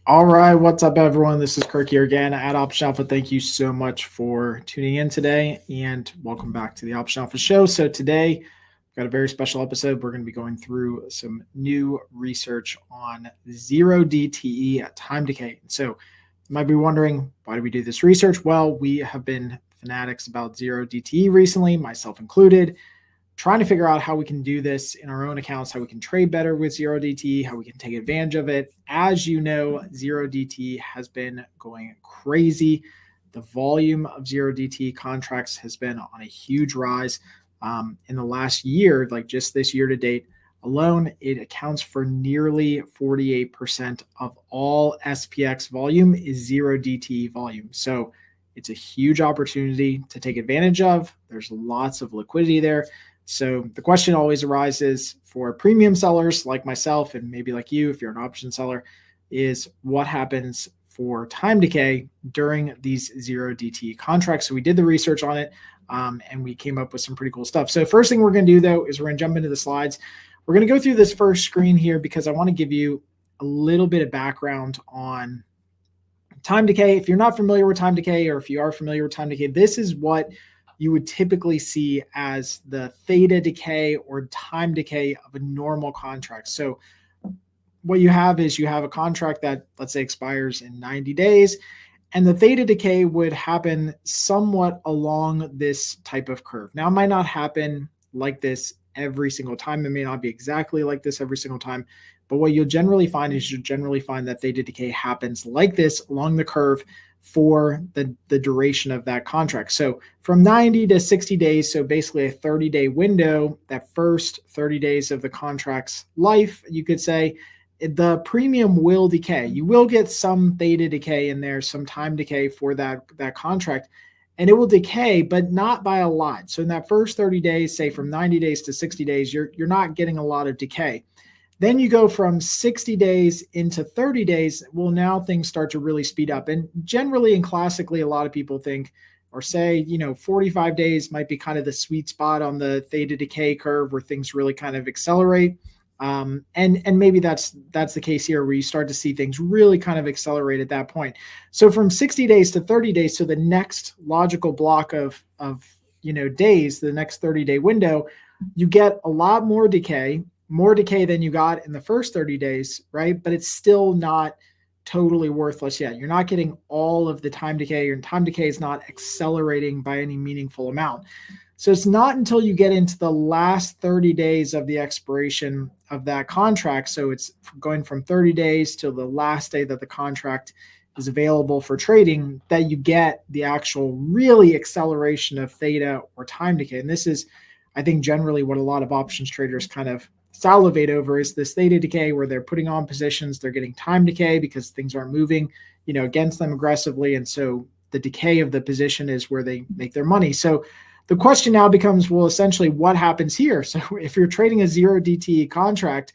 All right, what's up, everyone? This is Kirk here again at Option Alpha. Thank you so much for tuning in today, and welcome back to the Option Alpha Show. So today, we've got a very special episode. We're going to be going through some new research on zero DTE time decay. So you might be wondering, why do we do this research? Well, we have been fanatics about zero DTE recently, myself included, trying to figure out how we can do this in our own accounts, how we can trade better with zero DT, how we can take advantage of it. As you know, zero DT has been going crazy. The volume of zero DT contracts has been on a huge rise in the last year, like just this year to date alone. It accounts for nearly 48% of all SPX volume is zero DT volume. So it's a huge opportunity to take advantage of. There's lots of liquidity there. So the question always arises for premium sellers like myself and maybe like you, if you're an option seller, is what happens for time decay during these zero DT contracts. So we did the research on it and we came up with some pretty cool stuff. So first thing we're going to do though is we're going to jump into the slides. We're going to go through this first screen here because I want to give you a little bit of background on time decay. If you're not familiar with time decay, or if you are familiar with time decay, this is what you would typically see as the theta decay or time decay of a normal contract. So what you have is you have a contract that, let's say, expires in 90 days, and the theta decay would happen somewhat along this type of curve. Now, it might not happen like this every single time. It may not be exactly like this every single time, but what you'll generally find is that theta decay happens like this along the curve for the duration of that contract. So from 90 to 60 days, so basically a 30-day window, that first 30 days of the contract's life, you could say, the premium will decay. You will get some theta decay in there, some time decay for that contract, and it will decay, but not by a lot. So in that first 30 days, say from 90 days to 60 days, you're not getting a lot of decay. Then you go from 60 days into 30 days. Well, now things start to really speed up. And generally and classically, a lot of people think or say, 45 days might be kind of the sweet spot on the theta decay curve where things really kind of accelerate. And maybe that's the case here, where you start to see things really kind of accelerate at that point. So from 60 days to 30 days, so the next logical block of days, the next 30-day window, you get a lot more decay than you got in the first 30 days, right? But it's still not totally worthless yet. You're not getting all of the time decay. Your time decay is not accelerating by any meaningful amount. So it's not until you get into the last 30 days of the expiration of that contract. So it's going from 30 days to the last day that the contract is available for trading, that you get the actual really acceleration of theta or time decay. And this is, I think, generally what a lot of options traders kind of salivate over, is this theta decay where they're putting on positions, they're getting time decay because things aren't moving, against them aggressively. And so the decay of the position is where they make their money. So the question now becomes, well, essentially what happens here? So if you're trading a zero DTE contract,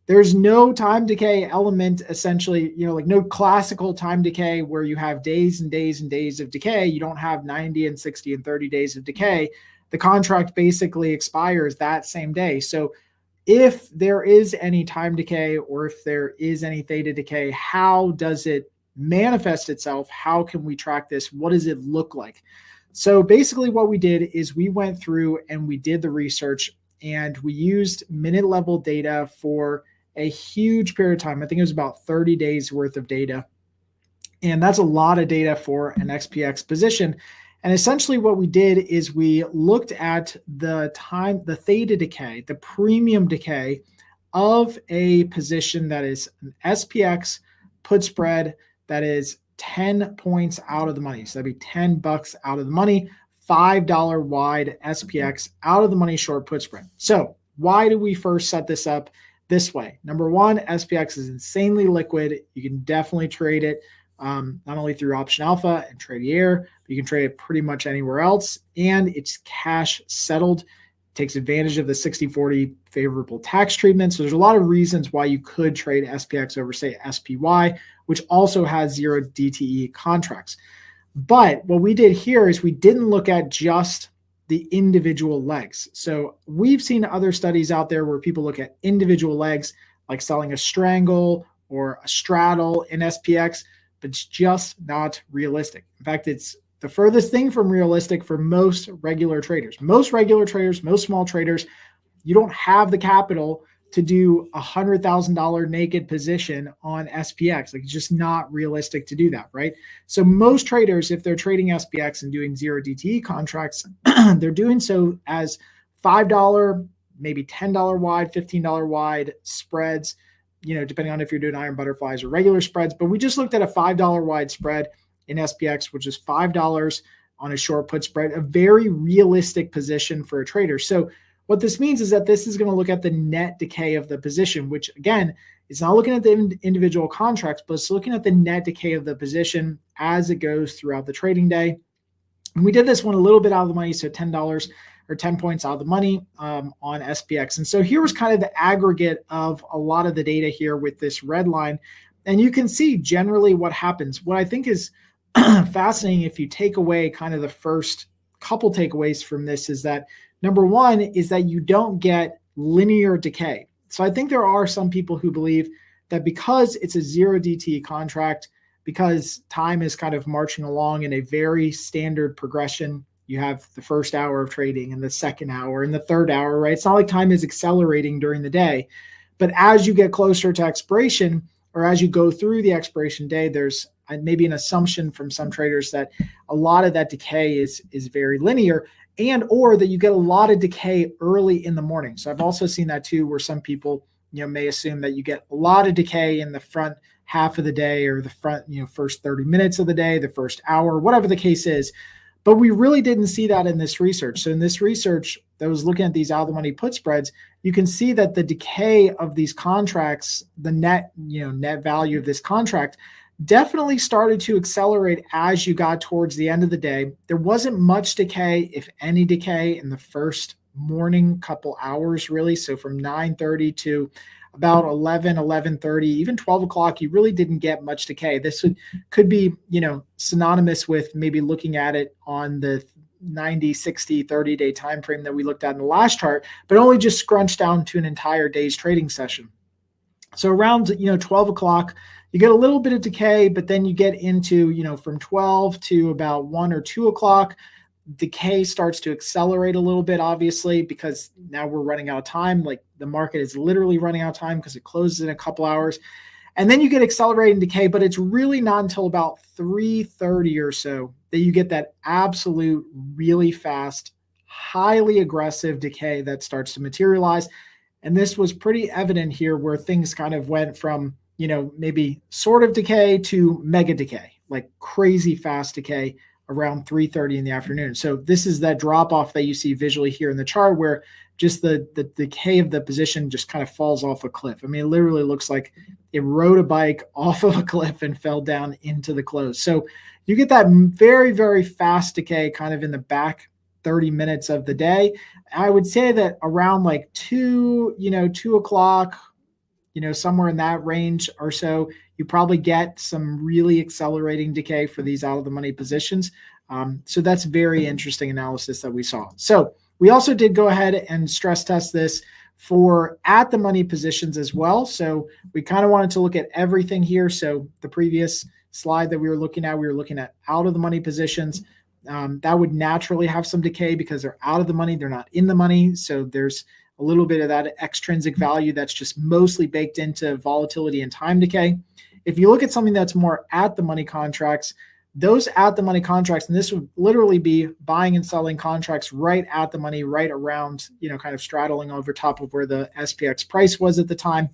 there's no time decay element, essentially, like no classical time decay where you have days and days and days of decay. You don't have 90 and 60 and 30 days of decay. The contract basically expires that same day. So if there is any time decay, or if there is any theta decay, how does it manifest itself? How can we track this? What does it look like? So basically what we did is we went through and we did the research, and we used minute level data for a huge period of time. I think it was about 30 days worth of data. And that's a lot of data for an SPX position. And essentially what we did is we looked at the theta decay, the premium decay of a position that is an SPX put spread that is 10 points out of the money. So that'd be $10 out of the money, $5 wide SPX out of the money short put spread. So why do we first set this up this way? Number one, SPX is insanely liquid. You can definitely trade it. Not only through Option Alpha and Tradier, but you can trade it pretty much anywhere else. And it's cash settled, takes advantage of the 60-40 favorable tax treatment. So there's a lot of reasons why you could trade SPX over, say, SPY, which also has zero DTE contracts. But what we did here is we didn't look at just the individual legs. So we've seen other studies out there where people look at individual legs, like selling a strangle or a straddle in SPX, but it's just not realistic. In fact, it's the furthest thing from realistic for most regular traders. Most regular traders, most small traders, you don't have the capital to do $100,000 naked position on SPX. Like, it's just not realistic to do that, right? So most traders, if they're trading SPX and doing 0 DTE contracts, they're doing so as $5, maybe $10 wide, $15 wide spreads, depending on if you're doing iron butterflies or regular spreads. But we just looked at a $5 wide spread in SPX, which is $5 on a short put spread, a very realistic position for a trader. So what this means is that this is going to look at the net decay of the position, which again, is not looking at the individual contracts, but it's looking at the net decay of the position as it goes throughout the trading day. And we did this one a little bit out of the money, so $10 or 10 points out of the money on SPX. And so here was kind of the aggregate of a lot of the data here with this red line. And you can see generally what happens. What I think is fascinating, if you take away kind of the first couple takeaways from this, is that number one is that you don't get linear decay. So I think there are some people who believe that because it's a 0 DTE contract, because time is kind of marching along in a very standard progression, you have the first hour of trading and the second hour and the third hour, right? It's not like time is accelerating during the day. But as you get closer to expiration, or as you go through the expiration day, there's maybe an assumption from some traders that a lot of that decay is very linear, and or that you get a lot of decay early in the morning. So I've also seen that too, where some people may assume that you get a lot of decay in the front half of the day, or the front first 30 minutes of the day, the first hour, whatever the case is. But we really didn't see that in this research. So in this research that was looking at these out of the money put spreads, you can see that the decay of these contracts, the net value of this contract, definitely started to accelerate as you got towards the end of the day. There wasn't much decay, if any decay, in the first morning couple hours, really. So from 9:30 to about 11:30, even 12 o'clock, you really didn't get much decay. This could be, synonymous with maybe looking at it on the 90, 60, 30-day time frame that we looked at in the last chart, but only just scrunched down to an entire day's trading session. So around 12 o'clock, you get a little bit of decay, but then you get into, from 12 to about 1 or 2 o'clock, decay starts to accelerate a little bit, obviously, because now we're running out of time. Like, the market is literally running out of time because it closes in a couple hours. And then you get accelerating decay, but it's really not until about 3:30 or so that you get that absolute really fast, highly aggressive decay that starts to materialize. And this was pretty evident here, where things kind of went from, maybe sort of decay to mega decay, like crazy fast decay around 3:30 in the afternoon. So this is that drop off that you see visually here in the chart, where just the decay of the position just kind of falls off a cliff. I mean, it literally looks like it rode a bike off of a cliff and fell down into the close. So you get that very, very fast decay kind of in the back 30 minutes of the day. I would say that around like 2 o'clock, somewhere in that range or so, you probably get some really accelerating decay for these out of the money positions. So that's very interesting analysis that we saw. So we also did go ahead and stress test this for at the money positions as well. So we kind of wanted to look at everything here. So the previous slide that we were looking at out of the money positions. That would naturally have some decay because they're out of the money. They're not in the money. So there's a little bit of that extrinsic value that's just mostly baked into volatility and time decay. If you look at something that's more at the money contracts, those at the money contracts, and this would literally be buying and selling contracts right at the money, right around, kind of straddling over top of where the SPX price was at the time.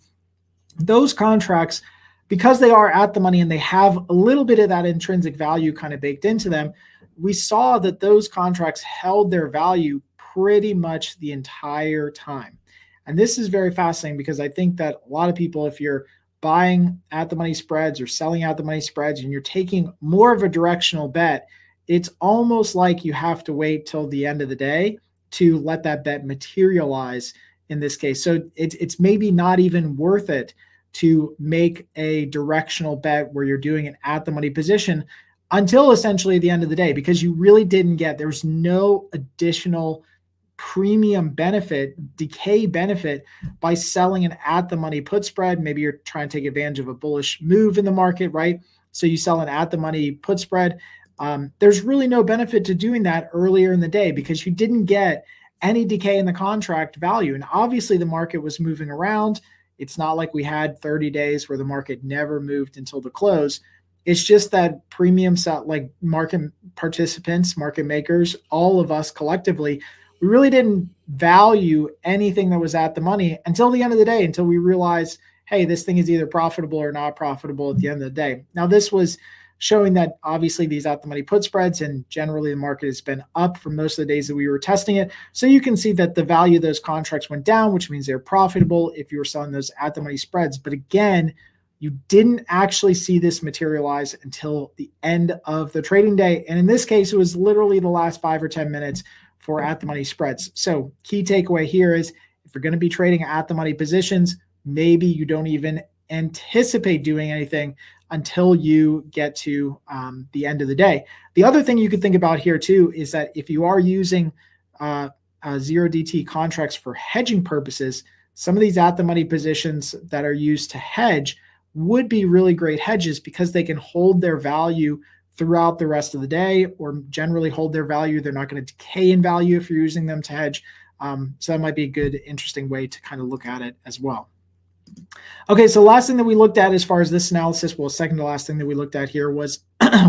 Those contracts, because they are at the money and they have a little bit of that intrinsic value kind of baked into them, we saw that those contracts held their value pretty much the entire time. And this is very fascinating, because I think that a lot of people, if you're buying at the money spreads or selling out the money spreads and you're taking more of a directional bet, it's almost like you have to wait till the end of the day to let that bet materialize in this case. So it's maybe not even worth it to make a directional bet where you're doing an at the money position until essentially the end of the day, because you really didn't get, there's no additional premium benefit, decay benefit by selling an at the money put spread. Maybe you're trying to take advantage of a bullish move in the market, right? So you sell an at the money put spread. There's really no benefit to doing that earlier in the day because you didn't get any decay in the contract value. And obviously the market was moving around. It's not like we had 30 days where the market never moved until the close. It's just that premium set, like market participants, market makers, all of us collectively, we really didn't value anything that was at the money until the end of the day, until we realized, hey, this thing is either profitable or not profitable at the end of the day. Now, this was showing that obviously these at the money put spreads, and generally the market has been up for most of the days that we were testing it. So you can see that the value of those contracts went down, which means they're profitable if you were selling those at the money spreads. But again, you didn't actually see this materialize until the end of the trading day. And in this case, it was literally the last 5 or 10 minutes for at the money spreads. So key takeaway here is if you're going to be trading at the money positions, maybe you don't even anticipate doing anything until you get to the end of the day. The other thing you could think about here too is that if you are using zero DT contracts for hedging purposes, some of these at the money positions that are used to hedge would be really great hedges because they can hold their value throughout the rest of the day, or generally hold their value. They're not going to decay in value if you're using them to hedge. So that might be a good, interesting way to kind of look at it as well. Okay, so last thing that we looked at as far as this analysis, well, second to last thing that we looked at here was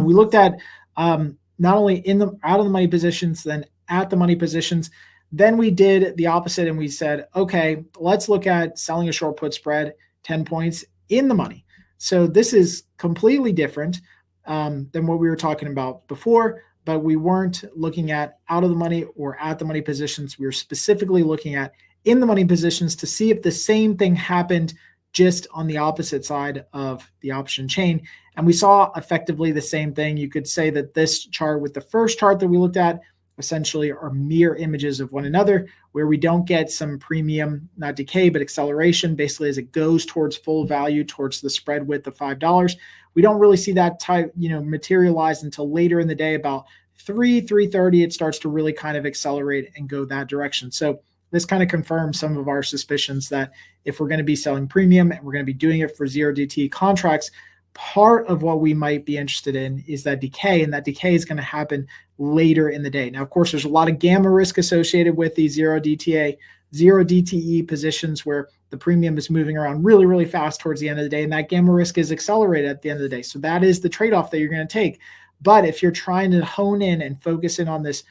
we looked at not only in the out of the money positions, then at the money positions. Then we did the opposite and we said, okay, let's look at selling a short put spread, 10 points in the money. So this is completely different than what we were talking about before, but we weren't looking at out of the money or at the money positions. We were specifically looking at in the money positions to see if the same thing happened just on the opposite side of the option chain. And we saw effectively the same thing. You could say that this chart with the first chart that we looked at essentially are mirror images of one another, where we don't get some premium, not decay, but acceleration, basically as it goes towards full value, towards the spread width of $5. We don't really see that type, materialize until later in the day, about 3:30, it starts to really kind of accelerate and go that direction. So this kind of confirms some of our suspicions that if we're going to be selling premium and we're going to be doing it for zero DT contracts, part of what we might be interested in is that decay, and that decay is going to happen later in the day. Now, of course, there's a lot of gamma risk associated with these zero DTE positions where the premium is moving around really, really fast towards the end of the day, and that gamma risk is accelerated at the end of the day. So that is the trade-off that you're going to take. But if you're trying to hone in and focus in on this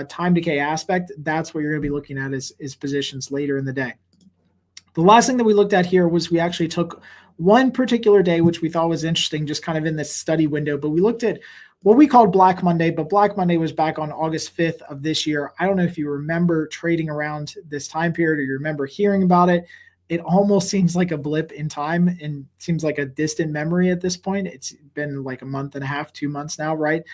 time decay aspect, that's what you're going to be looking at is positions later in the day. The last thing that we looked at here was we actually took one particular day, which we thought was interesting, just kind of in this study window, but we looked at what we called Black Monday, but Black Monday was back on August 5th of this year. I don't know if you remember trading around this time period or you remember hearing about it. It almost seems like a blip in time and seems like a distant memory at this point. It's been like a month and a half, 2 months now, right?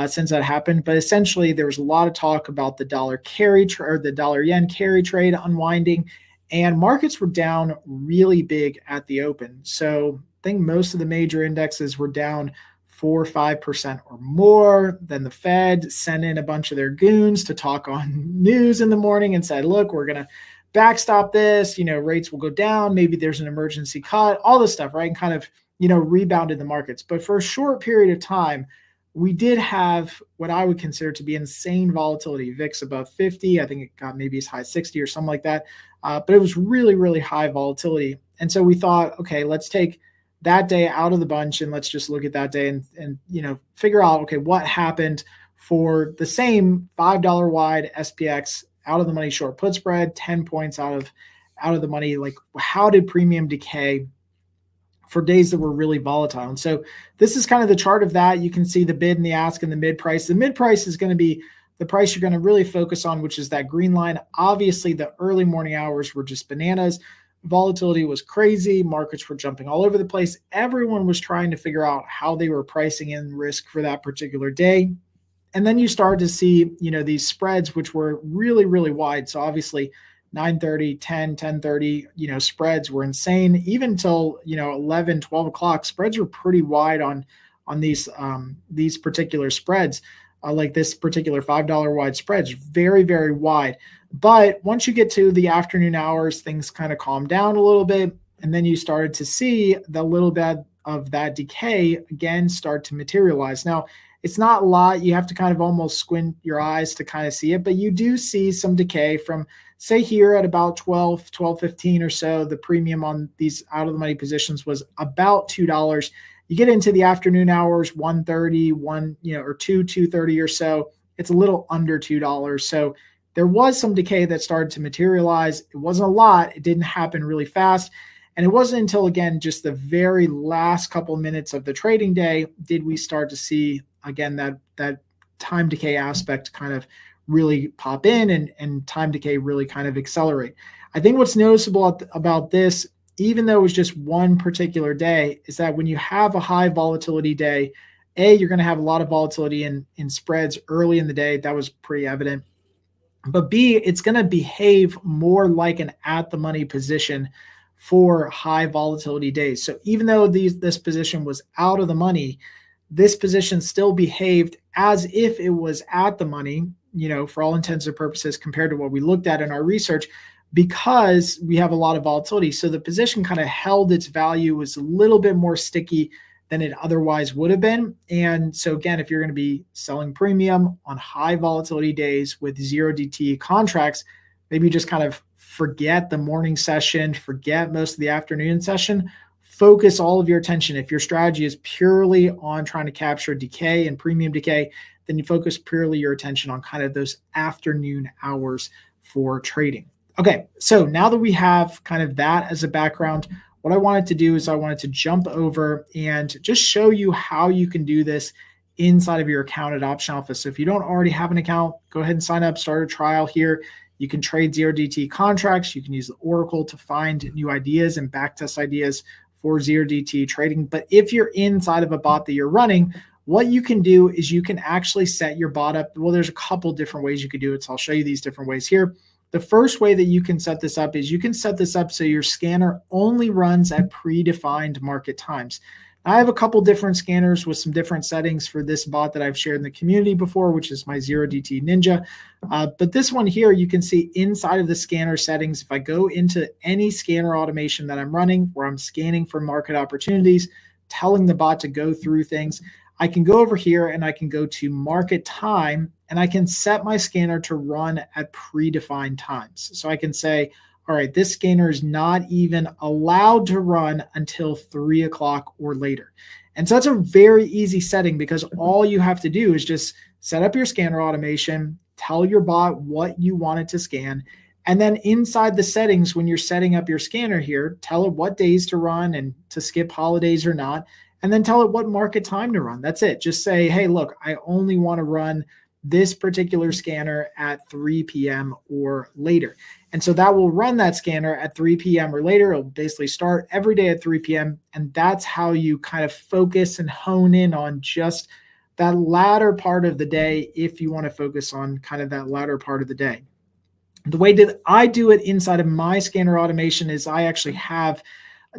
Since that happened. But essentially there was a lot of talk about the dollar carry or the dollar yen carry trade unwinding, and markets were down really big at the open. So I think most of the major indexes were down 4 or 5% or more. Then the Fed sent in a bunch of their goons to talk on news in the morning and said, look, we're going to backstop this, rates will go down. Maybe there's an emergency cut, all this stuff, right? And kind of, rebounded the markets. But for a short period of time, we did have what I would consider to be insane volatility. VIX above 50. I think it got maybe as high as 60 or something like that. But it was really, really high volatility. And so we thought, okay, let's take that day out of the bunch and let's just look at that day and figure out, okay, what happened for the same $5 wide SPX out of the money short put spread, 10 points out of the money. Like, how did premium decay for days that were really volatile? And so this is kind of the chart of that. You can see the bid and the ask and the mid price. The mid price is going to be the price you're going to really focus on, which is that green line. Obviously, the early morning hours were just bananas. Volatility was crazy. Markets were jumping all over the place. Everyone was trying to figure out how they were pricing in risk for that particular day. And then you start to see, these spreads, which were really, really wide. So obviously 9:30, 10, 10:30, spreads were insane. Even till, 11, 12 o'clock, spreads were pretty wide on these particular spreads. like this particular $5 wide spread is very, very wide. But once you get to the afternoon hours, things kind of calm down a little bit. And then you started to see the little bit of that decay again start to materialize. Now, it's not a lot. You have to kind of almost squint your eyes to kind of see it, but you do see some decay from, say, here at about 12.15 or so. The premium on these out of the money positions was about $2. You get into the afternoon hours, 1:30, or 2:30 or so. It's a little under $2. So there was some decay that started to materialize. It wasn't a lot. It didn't happen really fast. And it wasn't until, again, just the very last couple of minutes of the trading day did we start to see, again, that time decay aspect kind of really pop in and time decay really kind of accelerate. I think what's noticeable about this, even though it was just one particular day, is that when you have a high volatility day, you're going to have a lot of volatility in spreads early in the day. That was pretty evident. But B, it's going to behave more like an at the money position for high volatility days. So even though this position was out of the money, this position still behaved as if it was at the money, for all intents and purposes compared to what we looked at in our research, because we have a lot of volatility. So the position kind of held its value, was a little bit more sticky than it otherwise would have been. And so again, if you're going to be selling premium on high volatility days with 0DT contracts, maybe just kind of forget the morning session, forget most of the afternoon session, focus all of your attention. If your strategy is purely on trying to capture decay and premium decay, then you focus purely your attention on kind of those afternoon hours for trading. Okay, so now that we have kind of that as a background, what I wanted to do is I wanted to jump over and just show you how you can do this inside of your account at Option Alpha. So if you don't already have an account, go ahead and sign up, start a trial here. You can trade 0DT contracts. You can use the Oracle to find new ideas and backtest ideas for 0DT trading. But if you're inside of a bot that you're running, what you can do is you can actually set your bot up. Well, there's a couple different ways you could do it. So I'll show you these different ways here. The first way that you can set this up is you can set this up so your scanner only runs at predefined market times. I have a couple different scanners with some different settings for this bot that I've shared in the community before, which is my 0DT Ninja. But this one here, you can see inside of the scanner settings, if I go into any scanner automation that I'm running where I'm scanning for market opportunities, telling the bot to go through things, I can go over here and I can go to market time and I can set my scanner to run at predefined times. So I can say, all right, this scanner is not even allowed to run until 3 o'clock or later. And so that's a very easy setting because all you have to do is just set up your scanner automation, tell your bot what you want it to scan, and then inside the settings, when you're setting up your scanner here, tell it what days to run and to skip holidays or not, and then tell it what market time to run. That's it. Just say, hey, look, I only want to run this particular scanner at 3 p.m. or later. And so that will run that scanner at 3 p.m. or later. It'll basically start every day at 3 p.m. And that's how you kind of focus and hone in on just that latter part of the day if you want to focus on kind of that latter part of the day. The way that I do it inside of my scanner automation is I actually have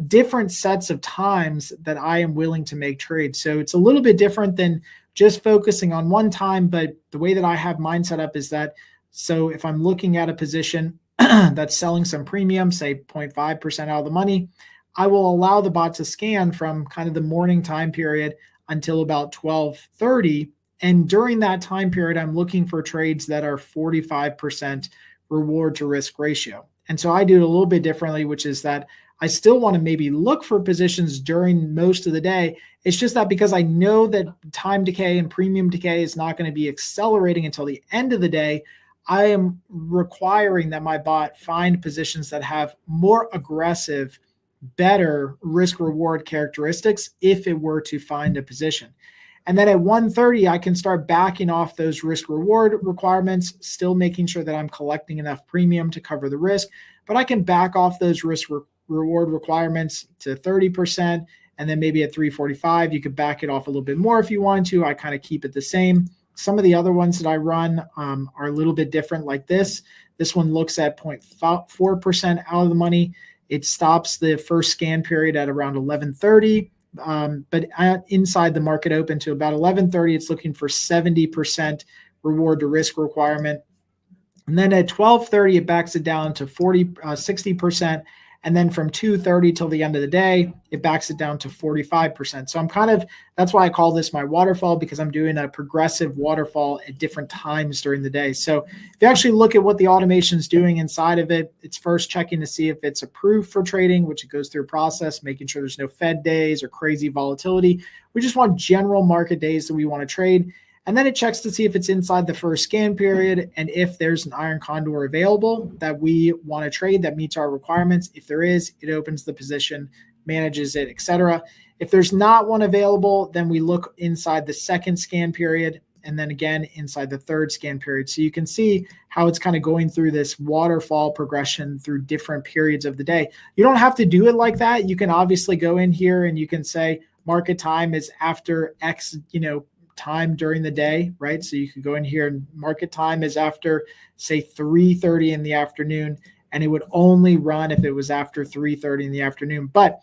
different sets of times that I am willing to make trades. So it's a little bit different than just focusing on one time, but the way that I have mine set up is that, so if I'm looking at a position that's selling some premium, say 0.5% out of the money, I will allow the bot to scan from kind of the morning time period until about 12:30. And during that time period, I'm looking for trades that are 45% reward to risk ratio. And so I do it a little bit differently, which is that I still want to maybe look for positions during most of the day. It's just that because I know that time decay and premium decay is not going to be accelerating until the end of the day, I am requiring that my bot find positions that have more aggressive, better risk reward characteristics if it were to find a position. And then at 1:30, I can start backing off those risk reward requirements, still making sure that I'm collecting enough premium to cover the risk, but I can back off those risk reward requirements to 30%. And then maybe at 3:45, you could back it off a little bit more if you want to. I kind of keep it the same. Some of the other ones that I run are a little bit different like this. This one looks at 0.4% out of the money. It stops the first scan period at around 11:30. But inside the market open to about 11:30, it's looking for 70% reward to risk requirement. And then at 12:30, it backs it down to 60%. And then from 2:30 till the end of the day, it backs it down to 45%. So that's why I call this my waterfall, because I'm doing a progressive waterfall at different times during the day. So if you actually look at what the automation is doing inside of it, it's first checking to see if it's approved for trading, which it goes through a process, making sure there's no Fed days or crazy volatility. We just want general market days that we want to trade. And then it checks to see if it's inside the first scan period and if there's an iron condor available that we want to trade that meets our requirements. If there is, it opens the position, manages it, etc. If there's not one available, then we look inside the second scan period and then again inside the third scan period. So you can see how it's kind of going through this waterfall progression through different periods of the day. You don't have to do it like that. You can obviously go in here and you can say market time is after X, time during the day, right? So you could go in here and market time is after, say, 3:30 in the afternoon, and it would only run if it was after 3:30 in the afternoon. But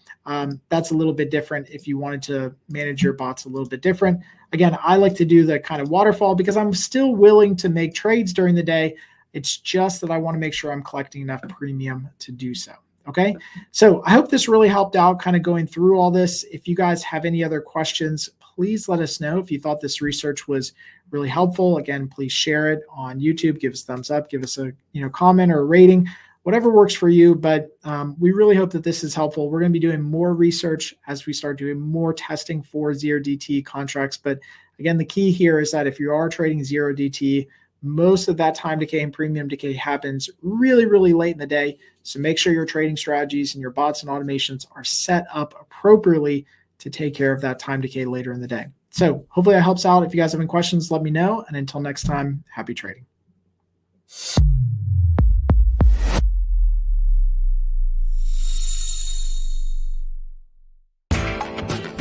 that's a little bit different if you wanted to manage your bots a little bit different. Again, I like to do the kind of waterfall because I'm still willing to make trades during the day. It's just that I want to make sure I'm collecting enough premium to do so. Okay, so I hope this really helped out kind of going through all this. If you guys have any other questions, please let us know. If you thought this research was really helpful, again, please share it on YouTube, give us a thumbs up, give us a comment or a rating, whatever works for you. But we really hope that this is helpful. We're going to be doing more research as we start doing more testing for 0DT contracts. But again, the key here is that if you are trading 0DT, most of that time decay and premium decay happens really, really late in the day. So make sure your trading strategies and your bots and automations are set up appropriately to take care of that time decay later in the day. So hopefully that helps out. If you guys have any questions, let me know. And until next time, happy trading.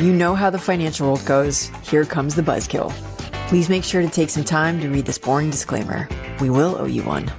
You know how the financial world goes. Here comes the buzzkill. Please make sure to take some time to read this boring disclaimer. We will owe you one.